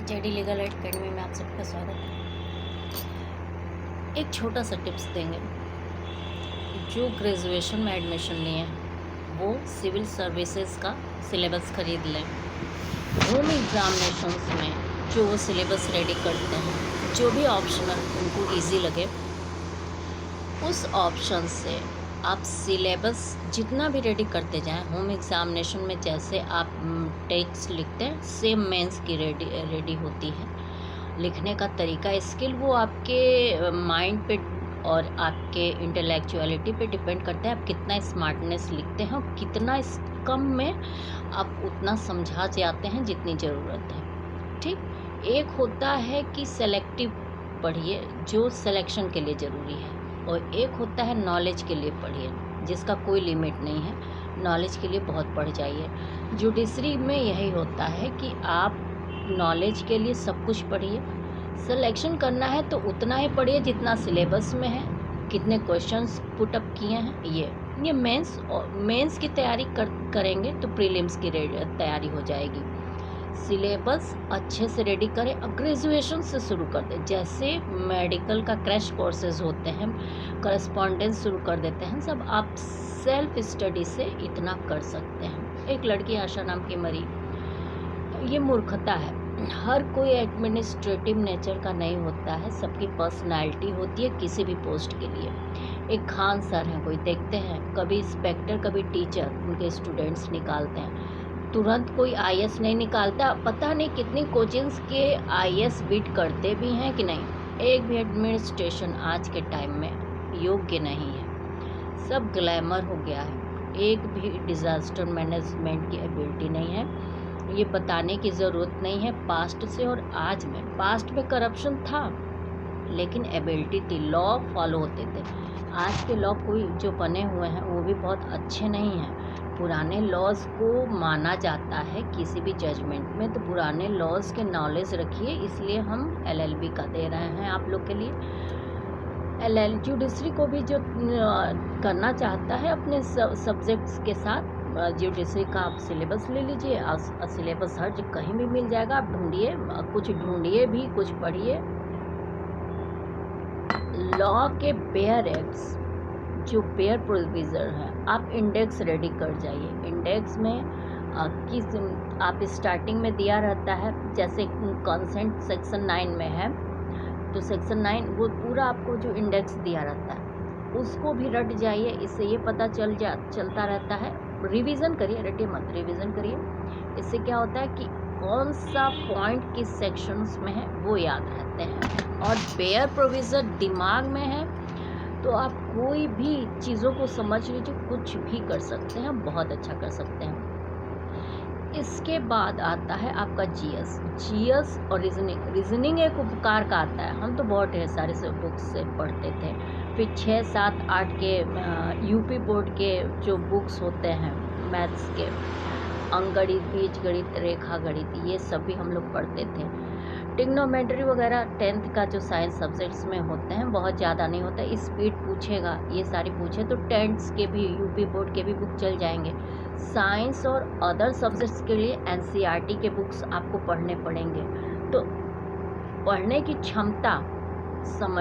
JD legal aid academy में आप सबका स्वागत है। एक छोटा सा टिप्स देंगे। जो ग्रेजुएशन में एडमिशन लिए हैं वो सिविल सर्विसेज का सिलेबस खरीद लें। होम एग्ज़ामिनेशंस में जो वो सिलेबस रेडी करते हैं, जो भी ऑप्शनल उनको इजी लगे उस ऑप्शन से आप सिलेबस जितना भी रेडी करते जाएं। होम एग्ज़ामिनेशन में जैसे आप टेक्स्ट लिखते हैं सेम मेंस की रेडी होती है। लिखने का तरीका, स्किल वो आपके माइंड पे और आपके इंटेलेक्चुअलिटी पे डिपेंड करता है। आप कितना स्मार्टनेस लिखते हैं और कितना कम में आप उतना समझा जाते हैं जितनी ज़रूरत है। ठीक, एक होता है कि सेलेक्टिव पढ़िए जो सिलेक्शन के लिए ज़रूरी है, और एक होता है नॉलेज के लिए पढ़िए जिसका कोई लिमिट नहीं है। नॉलेज के लिए बहुत पढ़ जाइए। जुडिशरी में यही होता है कि आप नॉलेज के लिए सब कुछ पढ़िए, सिलेक्शन करना है तो उतना ही पढ़िए जितना सिलेबस में है, कितने क्वेश्चंस पुट अप किए हैं। ये मेंस की तैयारी करेंगे तो प्रीलिम्स की तैयारी हो जाएगी। सिलेबस अच्छे से रेडी करें। अब ग्रेजुएशन से शुरू कर दें। जैसे मेडिकल का क्रैश कोर्सेज होते हैं, करस्पॉन्डेंस शुरू कर देते हैं, सब आप सेल्फ स्टडी से इतना कर सकते हैं। एक लड़की आशा नाम की मरी, ये मूर्खता है। हर कोई एडमिनिस्ट्रेटिव नेचर का नहीं होता है, सबकी पर्सनालिटी होती है किसी भी पोस्ट के लिए। एक खान सर हैं, कोई देखते हैं, कभी इंस्पेक्टर कभी टीचर उनके स्टूडेंट्स निकालते हैं, तुरंत कोई आईएएस नहीं निकालता। पता नहीं कितनी कोचिंग्स के आईएएस बीट करते भी हैं कि नहीं। एक भी एडमिनिस्ट्रेशन आज के टाइम में योग्य नहीं है, सब ग्लैमर हो गया है। एक भी डिज़ास्टर मैनेजमेंट की एबिलिटी नहीं है। ये बताने की ज़रूरत नहीं है पास्ट से और आज में। पास्ट में करप्शन था लेकिन एबिलिटी थी, लॉ फॉलो होते थे। आज के लॉ कोई जो बने हुए हैं वो भी बहुत अच्छे नहीं हैं। पुराने लॉज को माना जाता है किसी भी जजमेंट में, तो पुराने लॉज के नॉलेज रखिए। इसलिए हम एलएलबी का दे रहे हैं आप लोग के लिए। जुडिशरी को भी जो करना चाहता है अपने सब्जेक्ट्स के साथ, जुडिशरी का आप सिलेबस ले लीजिए। सिलेबस हर जगह कहीं भी मिल जाएगा, आप ढूंढिए, कुछ ढूंढिए भी, कुछ पढ़िए। लॉ के बेयर एक्ट्स, जो बेयर प्रोविजन है, आप इंडेक्स रेडी कर जाइए। इंडेक्स में किस आप स्टार्टिंग में दिया रहता है, जैसे कंसेंट सेक्शन 9 में है तो सेक्शन 9 वो पूरा आपको जो इंडेक्स दिया रहता है उसको भी रट जाइए। इससे ये पता चलता रहता है। रिवीजन करिए, रटिए मत, रिवीजन करिए। इससे क्या होता है कि कौन सा पॉइंट किस सेक्शंस में है वो याद रहते हैं। और बेयर प्रोविजन दिमाग में है तो आप कोई भी चीज़ों को समझ लीजिए, कुछ भी कर सकते हैं, बहुत अच्छा कर सकते हैं। इसके बाद आता है आपका जीएस और रीजनिंग एक उपकार का आता है। हम तो बहुत ढेर सारे से बुक्स से पढ़ते थे। फिर 6, 7, 8 के यूपी बोर्ड के जो बुक्स होते हैं मैथ्स के, अंकगणित, बीजगणित, रेखा गणित, ये सब भी हम लोग पढ़ते थे। ट्रिग्नोमेट्री वगैरह 10th का जो साइंस सब्जेक्ट्स में होते हैं, बहुत ज़्यादा नहीं होता। स्पीड पूछेगा, ये सारी पूछे तो 10th के भी यूपी बोर्ड के भी बुक चल जाएंगे। साइंस और अदर सब्जेक्ट्स के लिए एनसीईआरटी के बुक्स आपको पढ़ने पड़ेंगे। तो पढ़ने की क्षमता, समझ